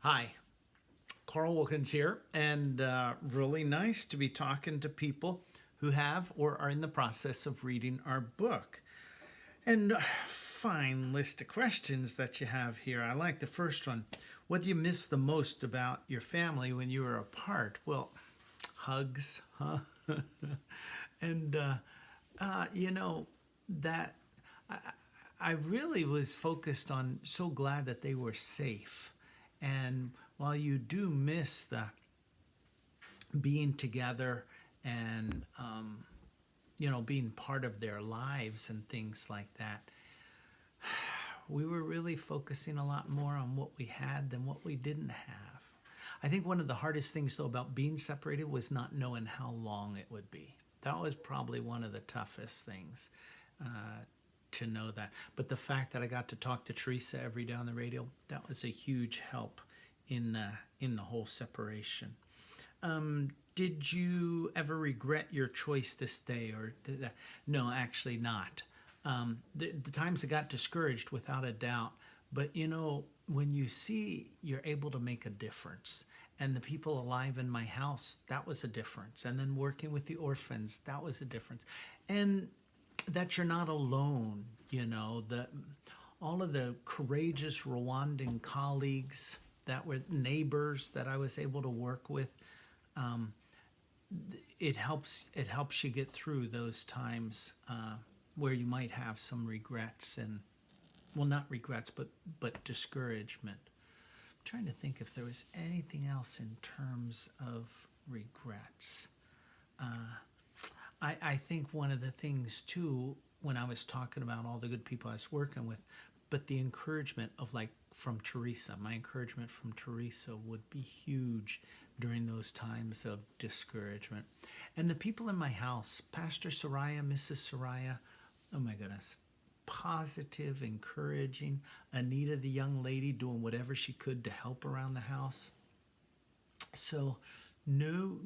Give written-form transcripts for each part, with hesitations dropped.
Hi, Carl Wilkins here, and really nice to be talking to people who have or are in the process of reading our book. And fine list of questions that you have here. I like the first one. What do you miss the most about your family when you were apart? Well, hugs, huh? and you know that I really was focused on so glad that they were safe. And while you do miss the being together and being part of their lives and things like that, we were really focusing a lot more on what we had than what we didn't have. I think one of the hardest things though about being separated was not knowing how long it would be. That was probably one of the toughest things, to know that. But the fact that I got to talk to Teresa every day on the radio, that was a huge help in the whole separation. Did you ever regret your choice to stay, or did that? No, actually not. The times I got discouraged, without a doubt. But when you see you're able to make a difference, and the people alive in my house, that was a difference. And then working with the orphans, that was a difference. And that you're not alone. The all of the courageous Rwandan colleagues that were neighbors that I was able to work with. It helps you get through those times where you might have some regrets, and well, not regrets, but discouragement. I'm trying to think if there was anything else in terms of regrets. I think one of the things too, when I was talking about all the good people I was working with, but the encouragement of, like, from Teresa, my encouragement from Teresa would be huge during those times of discouragement. And the people in my house, Pastor Soraya, Mrs. Soraya, oh my goodness, positive, encouraging. Anita, the young lady, doing whatever she could to help around the house. So no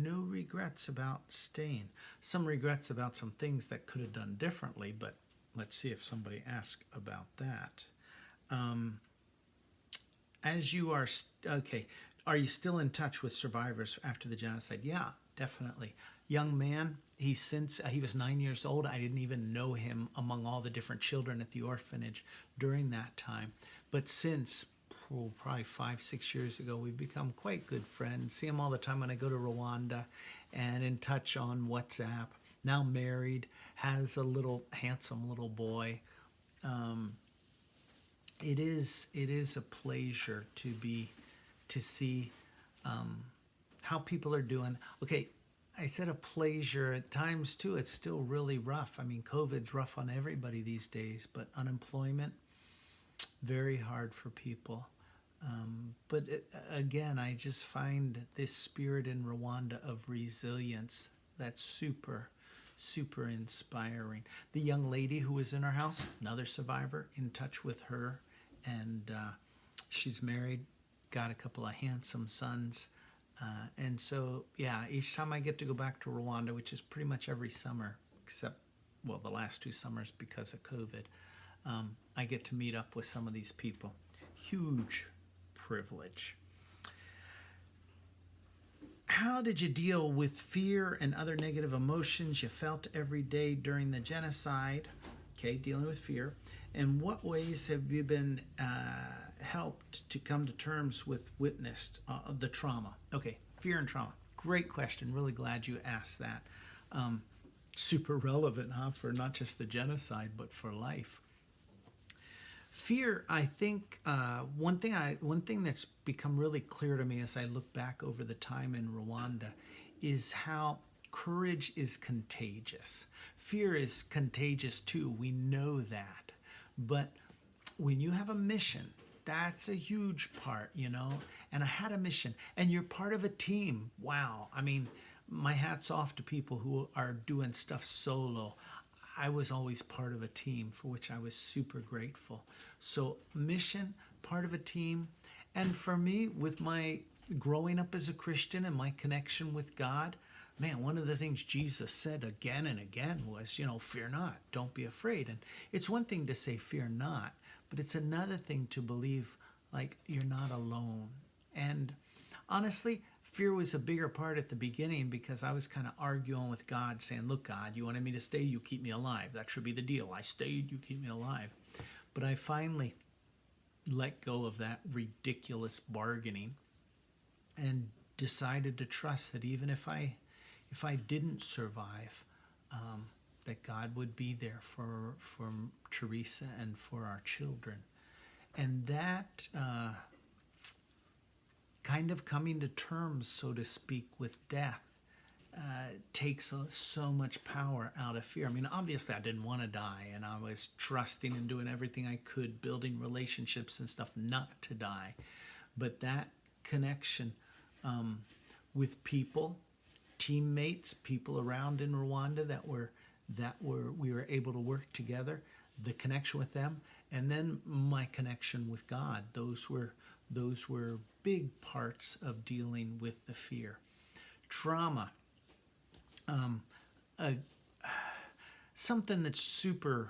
regrets about staying. Some regrets about some things that could have done differently, but let's see if somebody asks about that. As you are, okay, are you still in touch with survivors after the genocide? Yeah, definitely. Young man, he was 9 years old. I didn't even know him among all the different children at the orphanage during that time. But since, probably 5, 6 years ago, we've become quite good friends. See him all the time when I go to Rwanda, and in touch on WhatsApp. Now married, has a little handsome little boy. It is a pleasure to see how people are doing. Okay, I said a pleasure. At times too, it's still really rough. I mean, COVID's rough on everybody these days, but unemployment, very hard for people. Again, I just find this spirit in Rwanda of resilience that's super, super inspiring. The young lady who was in our house, another survivor, in touch with her, and she's married, got a couple of handsome sons. And so, yeah, each time I get to go back to Rwanda, which is pretty much every summer, except, well, the last 2 summers because of COVID, I get to meet up with some of these people. Huge privilege. How did you deal with fear and other negative emotions you felt every day during the genocide? Okay, dealing with fear. And what ways have you been helped to come to terms with witnessed the trauma? Okay, fear and trauma. Great question. Really glad you asked that. Super relevant, huh? For not just the genocide, but for life. Fear, I think, one thing that's become really clear to me as I look back over the time in Rwanda is how courage is contagious. Fear is contagious too. We know that. But when you have a mission, that's a huge part. And I had a mission, and you're part of a team. Wow. I mean, my hat's off to people who are doing stuff solo. I was always part of a team, for which I was super grateful. So mission, part of a team. And for me, with my growing up as a Christian and my connection with God, man, one of the things Jesus said again and again was, fear not, don't be afraid. And it's one thing to say fear not, but it's another thing to believe like you're not alone. And honestly, fear was a bigger part at the beginning because I was kind of arguing with God, saying, look, God, you wanted me to stay, you keep me alive. That should be the deal. I stayed, you keep me alive. But I finally let go of that ridiculous bargaining and decided to trust that even if I didn't survive, that God would be there for Teresa and for our children. And that kind of coming to terms, so to speak, with death takes so much power out of fear. I mean, obviously I didn't want to die, and I was trusting and doing everything I could, building relationships and stuff not to die. But that connection with people, teammates, people around in Rwanda we were able to work together, the connection with them, and then my connection with God. Those were big parts of dealing with the fear. Trauma, something that's super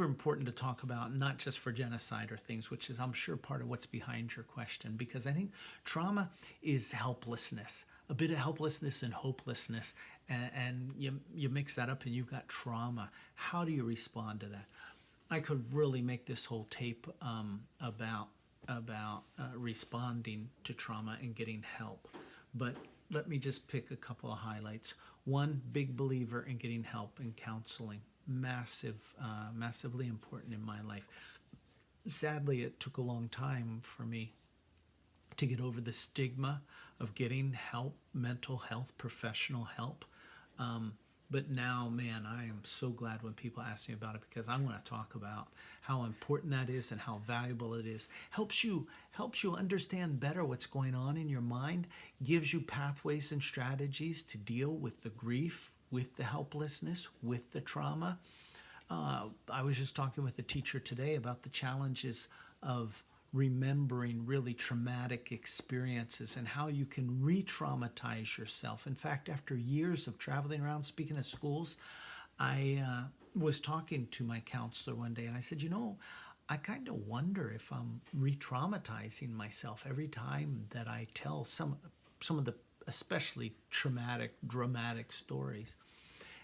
important to talk about, not just for genocide or things, which is, I'm sure, part of what's behind your question, because I think trauma is helplessness, a bit of helplessness and hopelessness, and you mix that up and you've got trauma. How do you respond to that? I could really make this whole tape about responding to trauma and getting help, but let me just pick a couple of highlights. One, big believer in getting help and counseling. Massively important in my life. Sadly, it took a long time for me to get over the stigma of getting help, mental health, professional help. But now, man, I am so glad when people ask me about it, because I want to talk about how important that is and how valuable it is. Helps you understand better what's going on in your mind, gives you pathways and strategies to deal with the grief, with the helplessness, with the trauma. I was just talking with a teacher today about the challenges of remembering really traumatic experiences and how you can re-traumatize yourself. In fact, after years of traveling around speaking at schools, I was talking to my counselor one day, and I said, I kind of wonder if I'm re-traumatizing myself every time that I tell some of the especially traumatic, dramatic stories.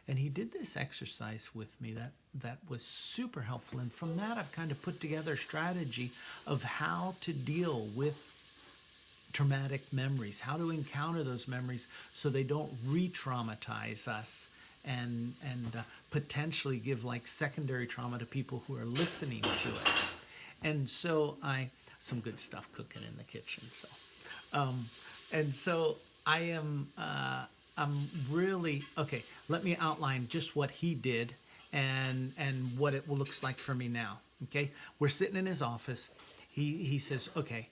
And he did this exercise with me that was super helpful. And from that, I've kind of put together a strategy of how to deal with traumatic memories, how to encounter those memories so they don't re-traumatize us and potentially give like secondary trauma to people who are listening to it. And so some good stuff cooking in the kitchen. So I am... I'm really, okay, let me outline just what he did and what it looks like for me now, okay? We're sitting in his office. He says, okay,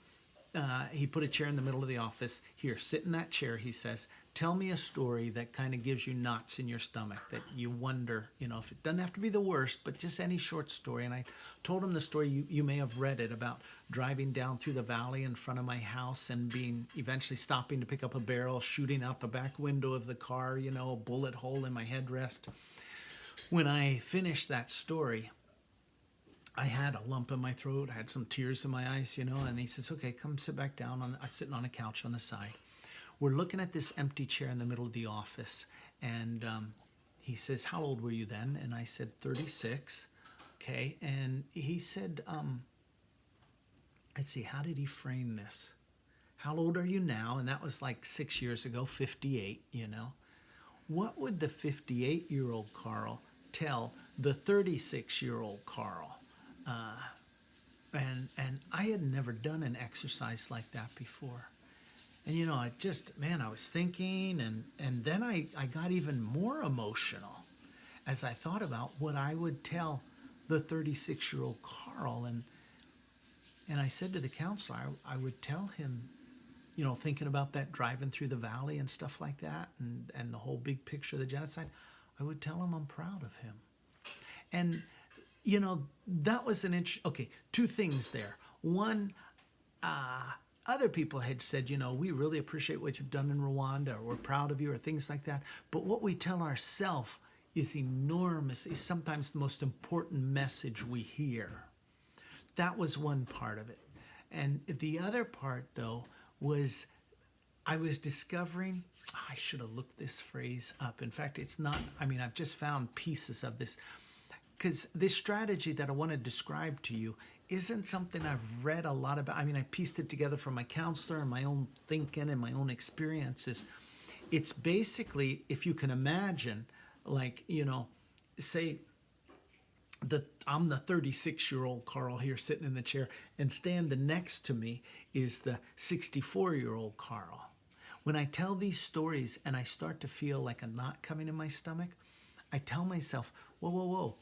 he put a chair in the middle of the office. Here, sit in that chair, he says. Tell me a story that kind of gives you knots in your stomach, that you wonder, if it doesn't have to be the worst, but just any short story. And I told him the story, you may have read it, about driving down through the valley in front of my house and eventually stopping to pick up a barrel, shooting out the back window of the car, a bullet hole in my headrest. When I finished that story, I had a lump in my throat, I had some tears in my eyes, and he says, okay, come sit back down. I'm sitting on a couch on the side. We're looking at this empty chair in the middle of the office, and he says, how old were you then? And I said, 36. Okay, and he said, let's see, how did he frame this? How old are you now? And that was like 6 years ago, 58, What would the 58-year-old Carl tell the 36-year-old Carl? And I had never done an exercise like that before. And, I was thinking, and then I got even more emotional as I thought about what I would tell the 36-year-old Carl. And I said to the counselor, I would tell him, thinking about that driving through the valley and stuff like that, and the whole big picture of the genocide, I would tell him I'm proud of him. And, that was okay, two things there. One, other people had said, we really appreciate what you've done in Rwanda, or we're proud of you, or things like that. But what we tell ourselves is sometimes the most important message we hear. that was one part of it. And the other part, though, was I was discovering, I should have looked this phrase up. In fact, it's not, I mean, I've just found pieces of this because this strategy that I want to describe to you isn't something I've read a lot about. I mean, I pieced it together from my counselor and my own thinking and my own experiences. It's basically, if you can imagine, like, say I'm the 36-year-old Carl here sitting in the chair, and standing next to me is the 64-year-old Carl. When I tell these stories and I start to feel like a knot coming in my stomach, I tell myself, whoa, whoa, whoa,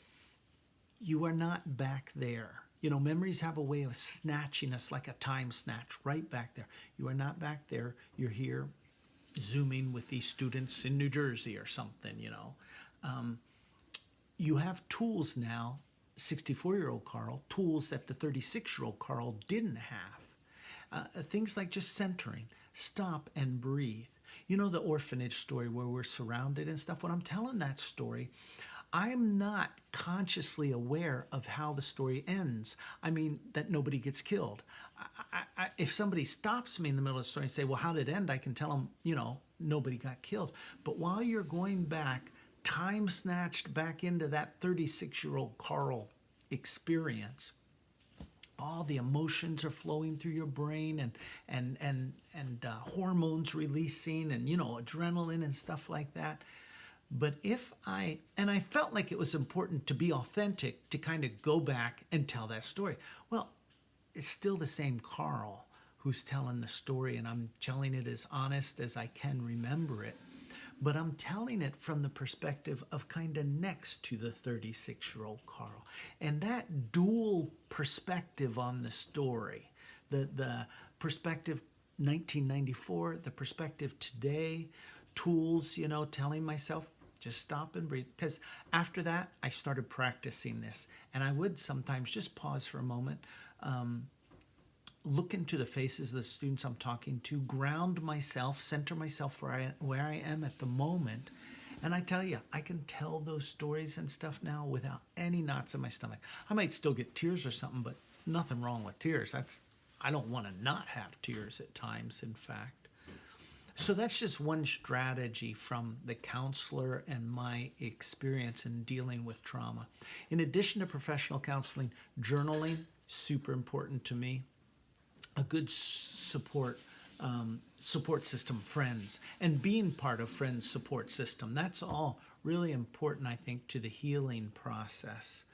you are not back there. Memories have a way of snatching us like a time snatch right back there. You are not back there. You're here Zooming with these students in New Jersey or something, You have tools now, 64-year-old Carl, tools that the 36-year-old Carl didn't have. Things like just centering, stop and breathe. The orphanage story where we're surrounded and stuff. When I'm telling that story, I'm not consciously aware of how the story ends. I mean, that nobody gets killed. If somebody stops me in the middle of the story and say, well, how did it end? I can tell them, nobody got killed. But while you're going back, time snatched back into that 36-year-old Carl experience, all the emotions are flowing through your brain and hormones releasing and, adrenaline and stuff like that. But I felt like it was important to be authentic, to kind of go back and tell that story. Well, it's still the same Carl who's telling the story, and I'm telling it as honest as I can remember it. But I'm telling it from the perspective of kind of next to the 36-year-old Carl. And that dual perspective on the story, the perspective 1994, the perspective today, tools, telling myself, just stop and breathe. Because after that, I started practicing this. And I would sometimes just pause for a moment, look into the faces of the students I'm talking to, ground myself, center myself where I am at the moment. And I tell you, I can tell those stories and stuff now without any knots in my stomach. I might still get tears or something, but nothing wrong with tears. I don't want to not have tears at times, in fact. So that's just one strategy from the counselor and my experience in dealing with trauma. In addition to professional counseling, journaling, super important to me. A good support system, friends, and being part of friends' support system. That's all really important, I think, to the healing process.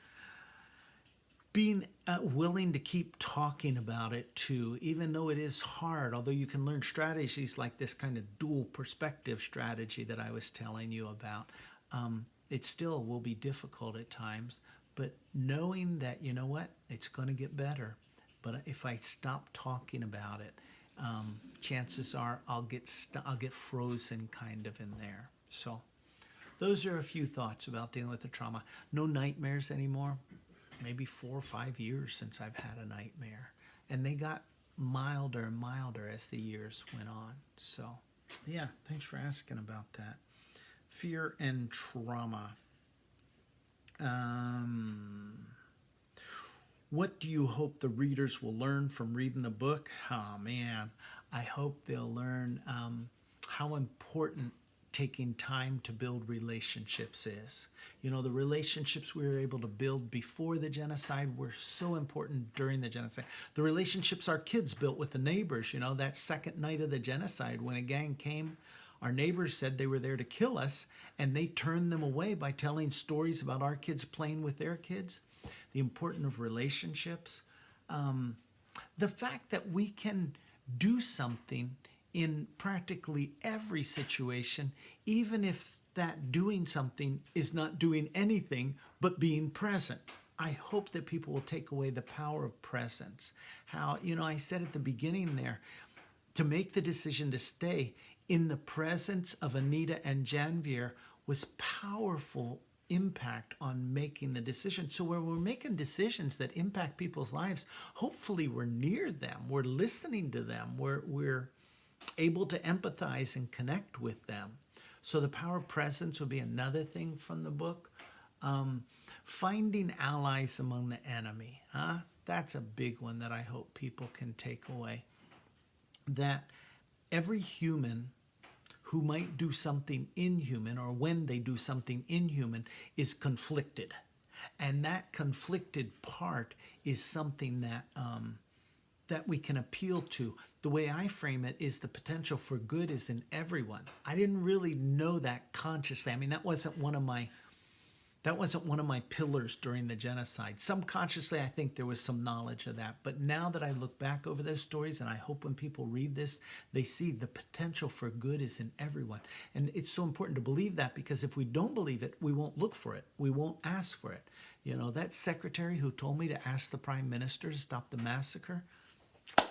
Being willing to keep talking about it too, even though it is hard, although you can learn strategies like this kind of dual perspective strategy that I was telling you about, it still will be difficult at times, but knowing that, you know what, it's going to get better. But if I stop talking about it, chances are I'll get frozen kind of in there. So those are a few thoughts about dealing with the trauma. No nightmares anymore. Maybe 4 or 5 years since I've had a nightmare. And they got milder and milder as the years went on. So, yeah, thanks for asking about that. Fear and trauma. What do you hope the readers will learn from reading the book? Oh, man, I hope they'll learn how important taking time to build relationships is. The relationships we were able to build before the genocide were so important during the genocide. The relationships our kids built with the neighbors, that second night of the genocide when a gang came, our neighbors said they were there to kill us, and they turned them away by telling stories about our kids playing with their kids. The importance of relationships. The fact that we can do something in practically every situation, even if that doing something is not doing anything but being present. I hope that people will take away the power of presence. How, I said at the beginning there, to make the decision to stay in the presence of Anita and Janvier was powerful impact on making the decision. So when we're making decisions that impact people's lives, hopefully we're near them, we're listening to them, we're able to empathize and connect with them. So the power of presence would be another thing from the book. Finding allies among the enemy. That's a big one that I hope people can take away. That every human who might do something inhuman, or when they do something inhuman, is conflicted. And that conflicted part is something that we can appeal to. The way I frame it is the potential for good is in everyone. I didn't really know that consciously. I mean, that wasn't one of my pillars during the genocide. Subconsciously, I think there was some knowledge of that. But now that I look back over those stories, and I hope when people read this, they see the potential for good is in everyone. And it's so important to believe that, because if we don't believe it, we won't look for it. We won't ask for it. You know, that secretary who told me to ask the prime minister to stop the massacre,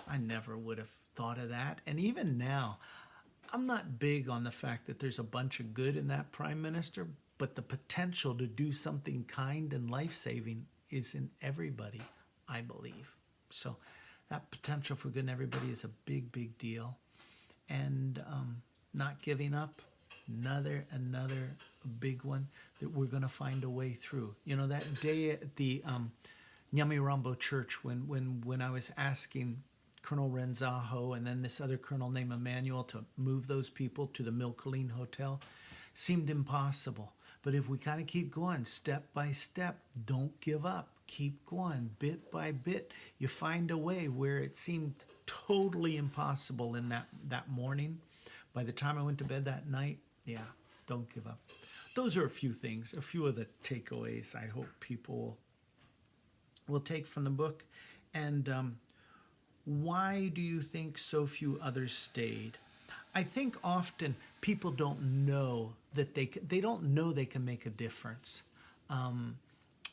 I never would have thought of that. And even now, I'm not big on the fact that there's a bunch of good in that prime minister, but the potential to do something kind and life-saving is in everybody, I believe. So that potential for good in everybody is a big, big deal. And not giving up, another big one that we're going to find a way through. You know, that day at the Nyamirambo church when I was asking Colonel Renzaho and then this other colonel named Emmanuel to move those people to the Milcolene Hotel, seemed impossible. But if we kind of keep going step by step, don't give up, keep going bit by bit, you find a way where it seemed totally impossible in that morning. By the time I went to bed that night, yeah, don't give up. Those are a few things, a few of the takeaways I hope people will take from the book. And why do you think so few others stayed? I think often people don't know that they don't know they can make a difference.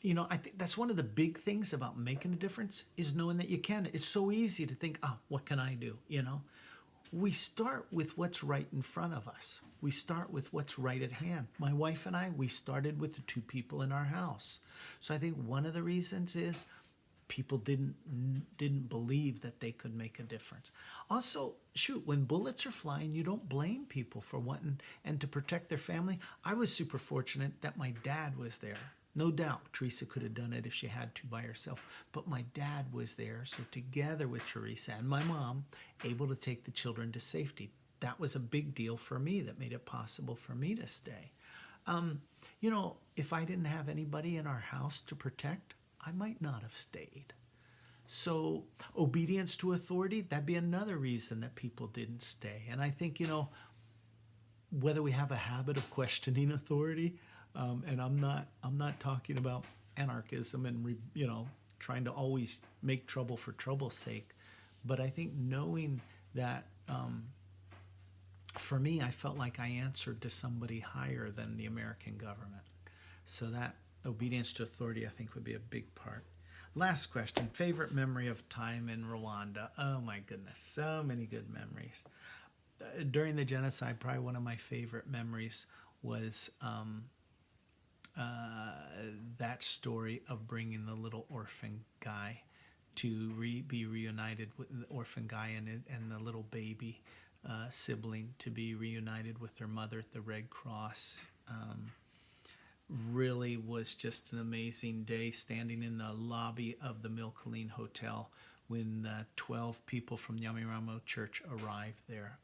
You know, I think that's one of the big things about making a difference is knowing that you can. It's so easy to think, oh, what can I do? You know, we start with what's right in front of us. We start with what's right at hand. My wife and I, we started with the 2 people in our house. So I think one of the reasons is people didn't believe that they could make a difference. Also, shoot, when bullets are flying, you don't blame people for wanting and to protect their family. I was super fortunate that my dad was there. No doubt Teresa could have done it if she had to by herself, but my dad was there. So together with Teresa and my mom, able to take the children to safety. That was a big deal for me that made it possible for me to stay. You know, if I didn't have anybody in our house to protect, I might not have stayed. So obedience to authority, that'd be another reason that people didn't stay. And I think, you know, whether we have a habit of questioning authority, and I'm not talking about anarchism and, you know, trying to always make trouble for trouble's sake, but I think knowing that for me, I felt like I answered to somebody higher than the American government. So that obedience to authority, I think, would be a big part. Last question, favorite memory of time in Rwanda? Oh my goodness, so many good memories. During the genocide, probably one of my favorite memories was that story of bringing the little orphan guy to be reunited with the orphan guy and the little baby sibling to be reunited with their mother at the Red Cross. Really was just an amazing day standing in the lobby of the Milcolene Hotel when 12 people from Nyamirambo Church arrived there.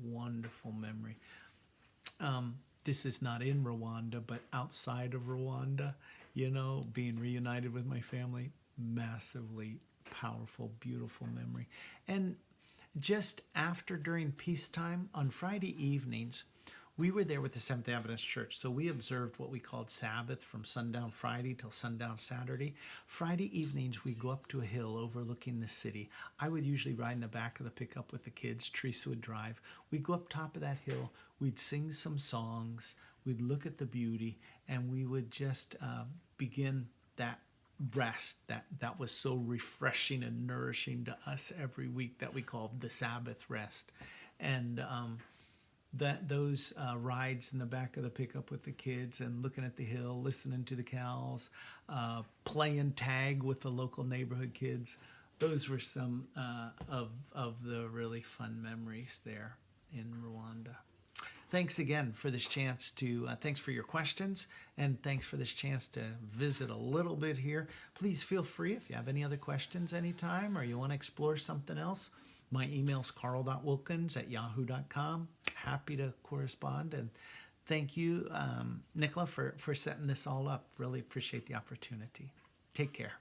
Wonderful memory. This is not in Rwanda, but outside of Rwanda, you know, being reunited with my family, massively powerful, beautiful memory. And just after, during peacetime, on Friday evenings, we were there with the Seventh-day Adventist Church, so we observed what we called Sabbath from sundown Friday till sundown Saturday. Friday evenings, we'd go up to a hill overlooking the city. I would usually ride in the back of the pickup with the kids. Teresa would drive. We'd go up top of that hill. We'd sing some songs. We'd look at the beauty, and we would just begin that rest that was so refreshing and nourishing to us every week that we called the Sabbath rest. And those rides in the back of the pickup with the kids and looking at the hill, listening to the cows, playing tag with the local neighborhood kids, those were some of the really fun memories there in Rwanda. thanks again for this chance to, thanks for your questions, and thanks for this chance to visit a little bit here. Please feel free if you have any other questions anytime or you want to explore something else. My email's carl.wilkins@yahoo.com. Happy to correspond. And thank you, Nicola, for setting this all up. Really appreciate the opportunity. Take care.